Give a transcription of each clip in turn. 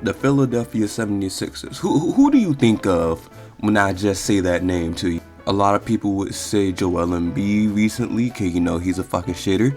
The Philadelphia 76ers. Who do you think of when I just say that name to you? A lot of people would say Joel Embiid recently, cause you know he's a fucking shitter.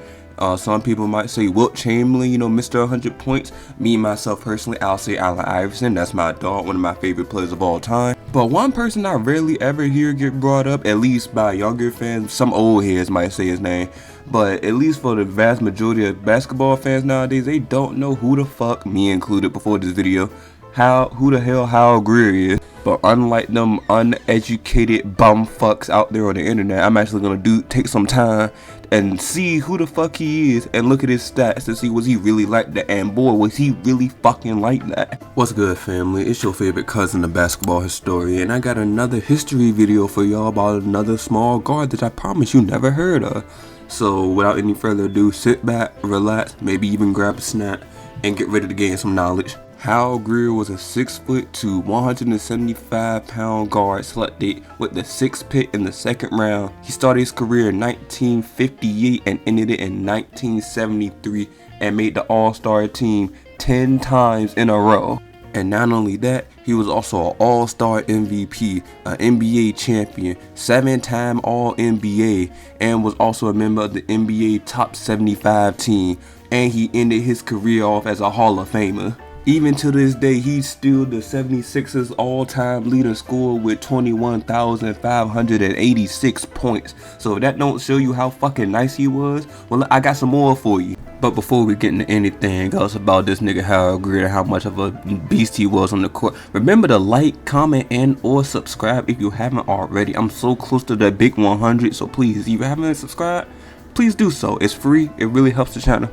Some people might say Wilt Chamberlain, you know, Mr. 100 points. Me, myself personally, I'll say Allen Iverson. That's my dog, one of my favorite players of all time. But one person I rarely ever hear get brought up, at least by younger fans, some old heads might say his name, but at least for the vast majority of basketball fans nowadays, they don't know who the fuck, me included before this video, who the hell Hal Greer is. But unlike them uneducated bum fucks out there on the internet, I'm actually gonna take some time and see who the fuck he is and look at his stats to see was he really like that, and boy was he really fucking like that. What's good, family? It's your favorite cousin, the basketball historian, and I got another history video for y'all about another small guard that I promise you never heard of. So without any further ado, sit back, relax, maybe even grab a snack and get ready to gain some knowledge. Hal Greer was a 6'2", 175-pound guard selected with the 6th pick in the second round. He started his career in 1958 and ended it in 1973 and made the All-Star team 10 times in a row. And not only that, he was also an All-Star MVP, an NBA champion, 7-time All-NBA, and was also a member of the NBA Top 75 team. And he ended his career off as a Hall of Famer. Even to this day, he's still the 76ers all-time leader scorer with 21,586 points. So if that don't show you how fucking nice he was, well, I got some more for you. But before we get into anything else about this nigga Hal Greer and how much of a beast he was on the court, remember to like, comment, and or subscribe if you haven't already. I'm so close to that big 100, so please, if you haven't subscribed, please do so. It's free. It really helps the channel.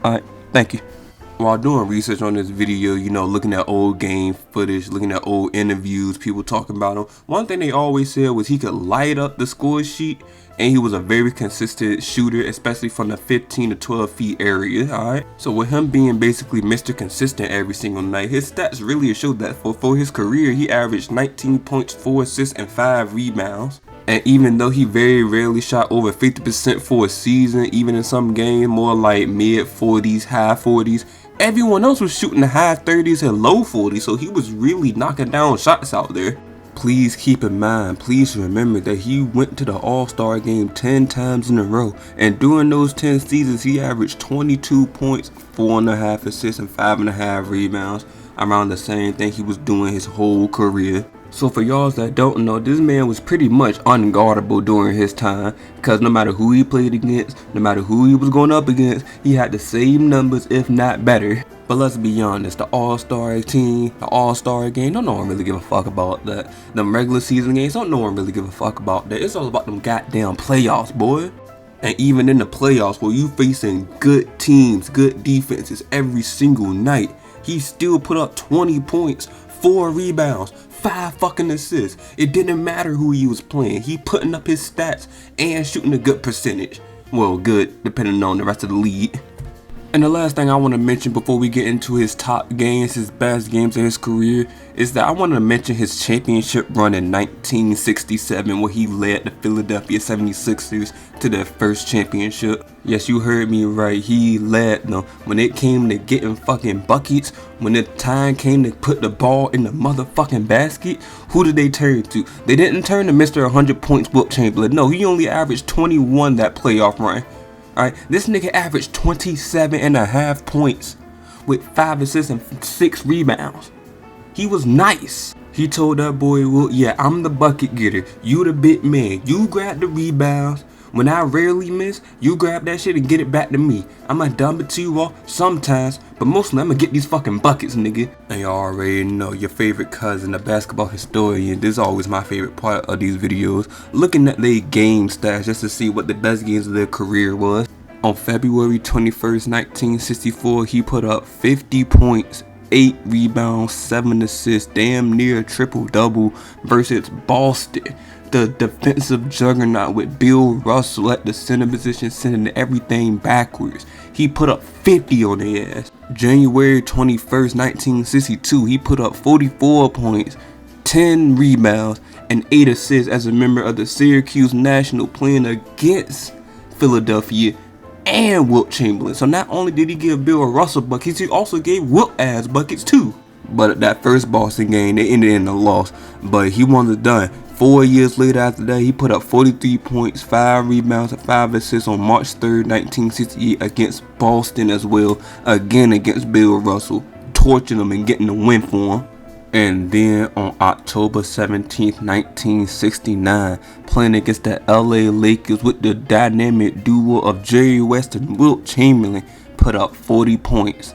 Alright, thank you. While doing research on this video, you know, looking at old game footage, looking at old interviews, people talking about him, one thing they always said was he could light up the score sheet, and he was a very consistent shooter, especially from the 15 to 12 feet area, alright? So with him being basically Mr. Consistent every single night, his stats really showed that for his career, he averaged 19 points, 4 assists, and 5 rebounds. And even though he very rarely shot over 50% for a season, even in some games, more like mid 40s, high 40s, everyone else was shooting the high 30s and low 40s, so he was really knocking down shots out there. Please keep in mind, please remember that he went to the All-Star game 10 times in a row, and during those 10 seasons, he averaged 22 points, 4.5 assists, and 5.5 rebounds, around the same thing he was doing his whole career. So for y'all that don't know, this man was pretty much unguardable during his time, because no matter who he played against, no matter who he was going up against, he had the same numbers, if not better. But let's be honest, the All-Star team, the All-Star game, don't no one really give a fuck about that. Them regular season games, don't no one really give a fuck about that. It's all about them goddamn playoffs, boy. And even in the playoffs, where you facing good teams, good defenses every single night, he still put up 20 points, 4 rebounds, 5 fucking assists. It didn't matter who he was playing. He putting up his stats and shooting a good percentage. Well, good, depending on the rest of the league. And the last thing I want to mention before we get into his top games, his best games of his career, is that I want to mention his championship run in 1967 where he led the Philadelphia 76ers to their first championship. Yes, you heard me right, he led them. When it came to getting fucking buckets, when the time came to put the ball in the motherfucking basket, who did they turn to? They didn't turn to Mr. 100 points Wilt Chamberlain. No, he only averaged 21 that playoff run. Alright, this nigga averaged 27.5 points with 5 assists and 6 rebounds. He was nice. He told that boy, well, yeah, I'm the bucket getter. You the big man. You grab the rebounds. When I rarely miss, you grab that shit and get it back to me. I'ma dump it to you all sometimes, but mostly I'ma get these fucking buckets, nigga. And y'all already know your favorite cousin, the basketball historian. This is always my favorite part of these videos. Looking at their game stats just to see what the best games of their career was. On February 21st, 1964, he put up 50 points, 8 rebounds, 7 assists, damn near a triple-double versus Boston, the defensive juggernaut with Bill Russell at the center position, sending everything backwards. He put up 50 on their ass. January 21st, 1962, he put up 44 points, 10 rebounds, and 8 assists as a member of the Syracuse National playing against Philadelphia and Wilt Chamberlain. So not only did he give Bill Russell buckets, he also gave Wilt ass buckets too. But that first Boston game, they ended in a loss. But he wasn't done. 4 years later after that, he put up 43 points, 5 rebounds, and 5 assists on March 3rd, 1968 against Boston as well. Again against Bill Russell, torching him and getting the win for him. And then on October 17th, 1969, playing against the LA Lakers with the dynamic duo of Jerry West and Wilt Chamberlain, put up 40 points,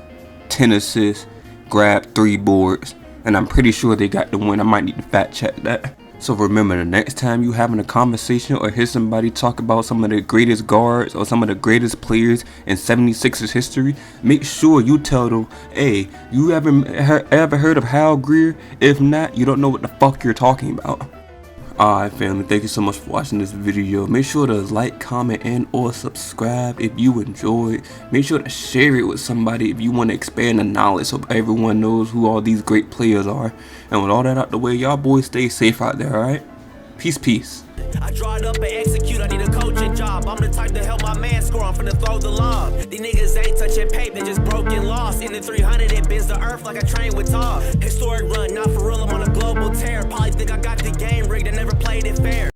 10 assists, grabbed 3 boards. And I'm pretty sure they got the win. I might need to fact check that. So remember, the next time you having a conversation or hear somebody talk about some of the greatest guards or some of the greatest players in 76ers history, make sure you tell them, hey, you ever heard of Hal Greer? If not, you don't know what the fuck you're talking about. Alright family, thank you so much for watching this video. Make sure to like, comment, and or subscribe if you enjoyed. Make sure to share it with somebody if you want to expand the knowledge so everyone knows who all these great players are. And with all that out the way, y'all boys stay safe out there, alright? Peace, peace. I draw it up and execute, I need a coaching job. I'm the type to help my man score, I'm finna throw the lob. These niggas ain't touching paper, they just broken lost. In the 300, it bends the earth like I train with Todd. Historic run, not for real, I'm on a global tear. Probably think I got the game rigged, I never played it fair.